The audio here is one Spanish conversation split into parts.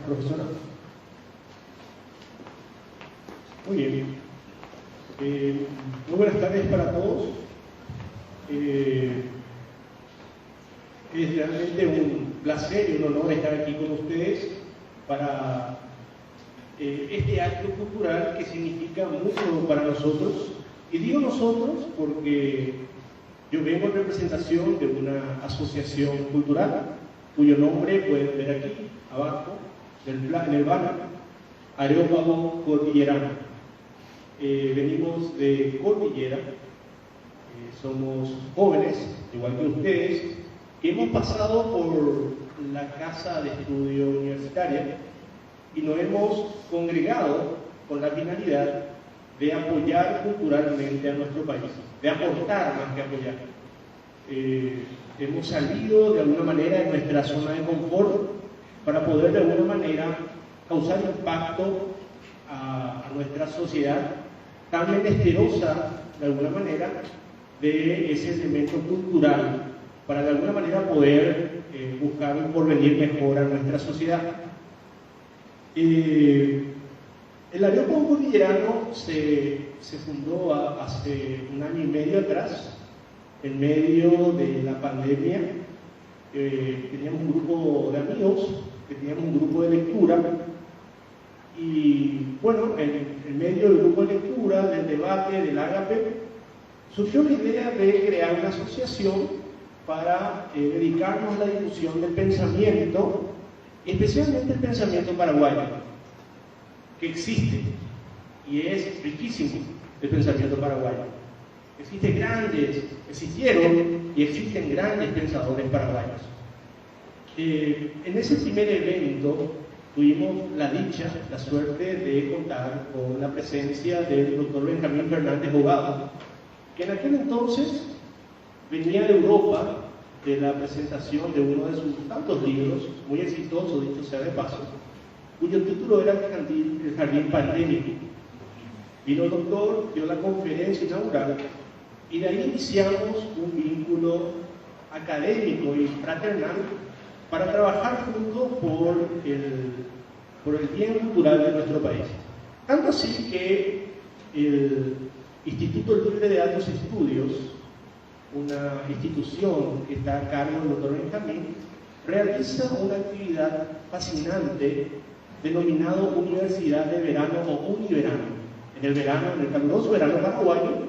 profesora. Muy bien. Muy buenas tardes para todos. Es realmente un placer y un honor estar aquí con ustedes para este acto cultural que significa mucho para nosotros. Y digo nosotros porque yo vengo en representación de una asociación cultural cuyo nombre pueden ver aquí abajo en el banner, Areópago Cordillerano. Venimos de Cordillera, somos jóvenes, igual que ustedes, que hemos pasado por la casa de estudio universitaria y nos hemos congregado con la finalidad de apoyar culturalmente a nuestro país, de aportar más que apoyar. Hemos salido de alguna manera de nuestra zona de confort para poder de alguna manera causar impacto a nuestra sociedad tan menesterosa de alguna manera de ese elemento cultural para de alguna manera poder buscar un porvenir mejor a nuestra sociedad. El Areópago Cordillerano se fundó hace un año y medio atrás, en medio de la pandemia. Teníamos un grupo de amigos, teníamos un grupo de lectura, y bueno, en medio del grupo de lectura, del debate, del ágape, surgió la idea de crear una asociación para dedicarnos a la difusión del pensamiento, especialmente el pensamiento paraguayo, que existe y es riquísimo el pensamiento paraguayo. Existieron y existen grandes pensadores paraguayos. En ese primer evento tuvimos la dicha, la suerte de contar con la presencia del doctor Benjamín Fernández Bogado, que en aquel entonces venía de Europa de la presentación de uno de sus tantos libros, muy exitoso, dicho sea de paso, cuyo título era El Jardín Pandémico. Vino el doctor, dio la conferencia inaugural y de ahí iniciamos un vínculo académico y fraternal para trabajar juntos por el bien cultural de nuestro país. Tanto así que el Instituto Libre de Altos Estudios, una institución que está a cargo del doctor Benjamín, realiza una actividad fascinante denominado Universidad de Verano o Univerano. En el caluroso verano paraguayo,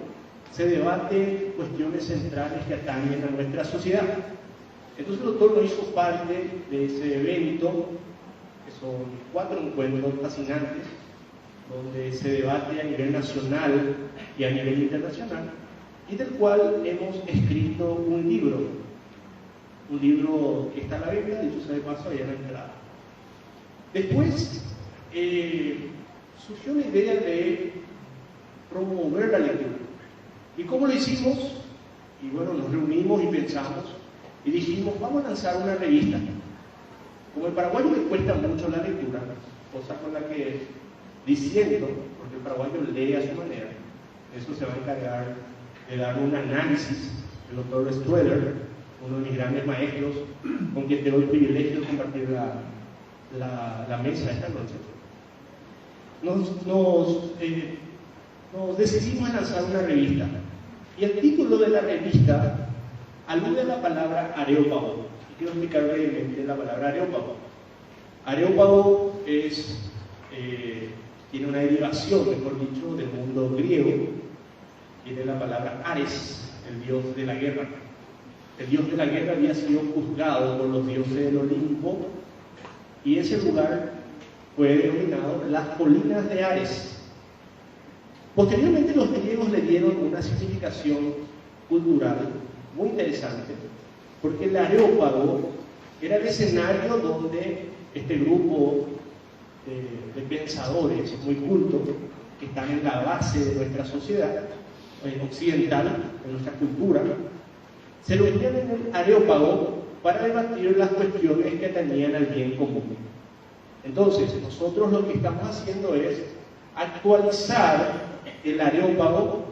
se debaten cuestiones centrales que atañen a nuestra sociedad. Entonces el doctor nos hizo parte de ese evento, que son 4 encuentros fascinantes, donde se debate a nivel nacional y a nivel internacional, y del cual hemos escrito un libro que está a la venta, dicho sea de paso, allá en la entrada. Después surgió la idea de promover la lectura. ¿Y cómo lo hicimos? Y bueno, nos reunimos y pensamos y dijimos, vamos a lanzar una revista. Como el paraguayo le cuesta mucho la lectura, cosa con la que diciendo, porque el paraguayo lee a su manera, eso se va a encargar de dar un análisis el doctor Strueder, uno de mis grandes maestros, con quien tengo el privilegio de compartir la mesa esta noche. Nos decidimos a lanzar una revista, y el título de la revista alude a la palabra areópago. Y quiero explicar brevemente la palabra areópago. Areópago tiene una derivación, mejor dicho, del mundo griego. Tiene la palabra Ares, el dios de la guerra. El dios de la guerra había sido juzgado por los dioses del Olimpo, y ese lugar fue denominado las colinas de Ares. Posteriormente los griegos le dieron una significación cultural muy interesante, porque el Areópago era el escenario donde este grupo de pensadores muy cultos, que están en la base de nuestra sociedad occidental, de nuestra cultura, se reunían en el Areópago para debatir las cuestiones que atañían al bien común. Entonces, nosotros lo que estamos haciendo es actualizar el Areópago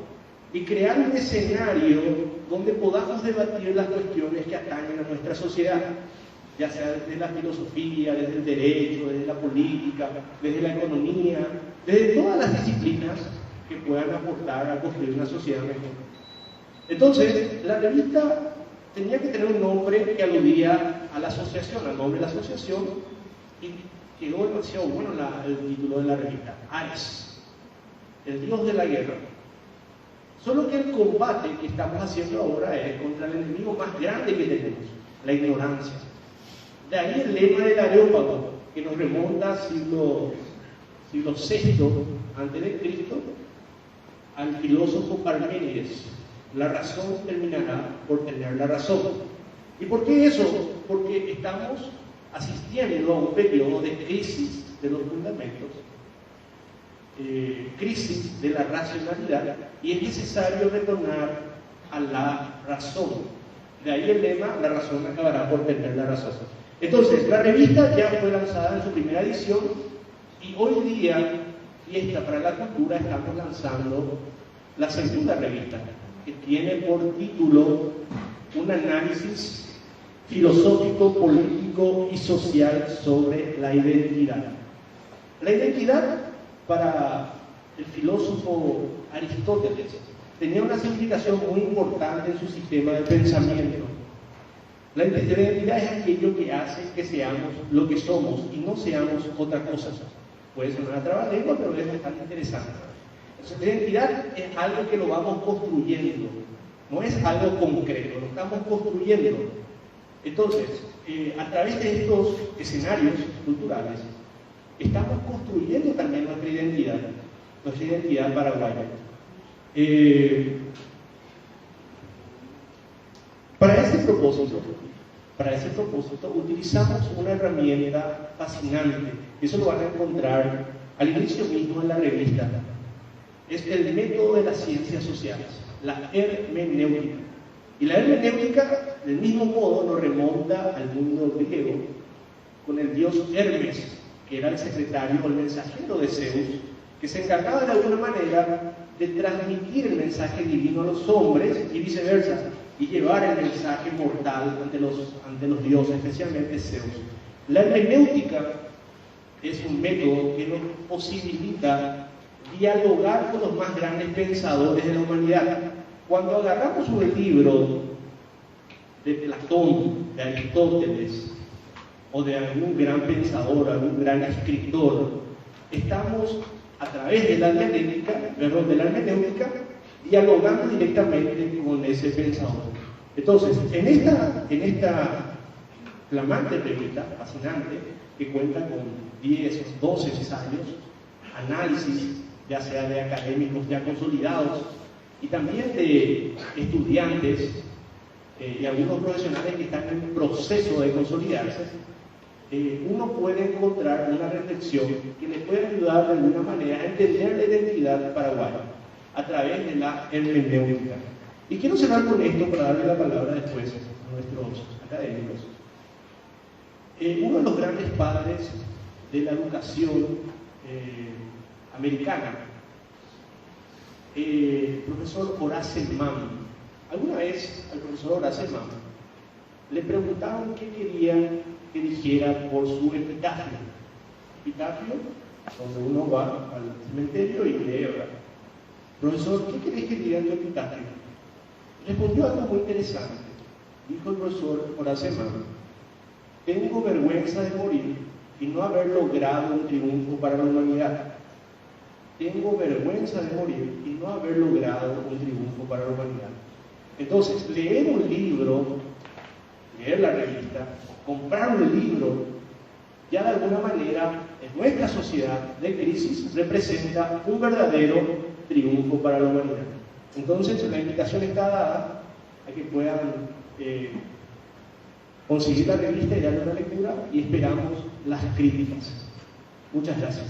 y crear un escenario donde podamos debatir las cuestiones que atañen a nuestra sociedad. ya sea desde la filosofía, desde el derecho, desde la política, desde la economía, desde todas las disciplinas que puedan aportar a construir una sociedad mejor. Entonces, la revista tenía que tener un nombre que aludía a la asociación, al nombre de la asociación, y quedó demasiado bueno el título de la revista, Ares, el dios de la guerra. Solo que el combate que estamos haciendo ahora es contra el enemigo más grande que tenemos, la ignorancia. De ahí el lema del Areópago, que nos remonta al siglo VI a.C., al filósofo Parménides: la razón terminará por tener la razón. ¿Y por qué eso? Porque estamos asistiendo a un periodo de crisis de los fundamentos, crisis de la racionalidad, y es necesario retornar a la razón. De ahí el lema: la razón acabará por tener la razón. Entonces, la revista ya fue lanzada en su primera edición, y hoy día, Fiesta para la Cultura, estamos lanzando la segunda revista, que tiene por título un análisis filosófico, político y social sobre la identidad. La identidad, para el filósofo Aristóteles, tenía una significación muy importante en su sistema de pensamiento. La identidad es aquello que hace que seamos lo que somos y no seamos otra cosa. Puede sonar a trabalengua, pero es bastante interesante. Entonces, la identidad es algo que lo vamos construyendo, no es algo concreto, lo estamos construyendo. Entonces, a través de estos escenarios culturales, estamos construyendo también nuestra identidad paraguaya. Para ese propósito, utilizamos una herramienta fascinante, y eso lo van a encontrar al inicio mismo en la revista. Es el método de las ciencias sociales, la hermenéutica. Y la hermenéutica, del mismo modo, nos remonta al mundo griego, con el dios Hermes, que era el secretario o el mensajero de Zeus, que se encargaba de alguna manera de transmitir el mensaje divino a los hombres y viceversa, y llevar el mensaje mortal ante los dioses, especialmente Zeus. La hermenéutica es un método que nos posibilita dialogar con los más grandes pensadores de la humanidad. Cuando agarramos un libro de Platón, de Aristóteles, o de algún gran pensador, algún gran escritor, estamos a través de la hermenéutica, dialogando directamente con ese pensador. Entonces, en esta flamante revista, fascinante, que cuenta con 10 o 12 ensayos, análisis, ya sea de académicos ya consolidados, y también de estudiantes y algunos profesionales que están en proceso de consolidarse, uno puede encontrar una reflexión que le puede ayudar de alguna manera a entender la identidad paraguaya a través de la hermenéutica. Y quiero cerrar con esto para darle la palabra después a nuestros académicos. Uno de los grandes padres de la educación americana, el profesor Horace Mann. Alguna vez al profesor Horace Mann le preguntaron qué querían que dijera por su epitafio. Epitafio, donde uno va al cementerio y lee, ¿verdad? Profesor, ¿qué queréis que diga en tu epitafio? Respondió algo muy interesante. Dijo el profesor Horace Mann: tengo vergüenza de morir y no haber logrado un triunfo para la humanidad. Tengo vergüenza de morir y no haber logrado un triunfo para la humanidad. Entonces, leer un libro, leer la revista, comprar un libro, ya de alguna manera en nuestra sociedad de crisis representa un verdadero triunfo para la humanidad. Entonces, la invitación está dada a que puedan conseguir la revista y darle una lectura, y esperamos las críticas. Muchas gracias.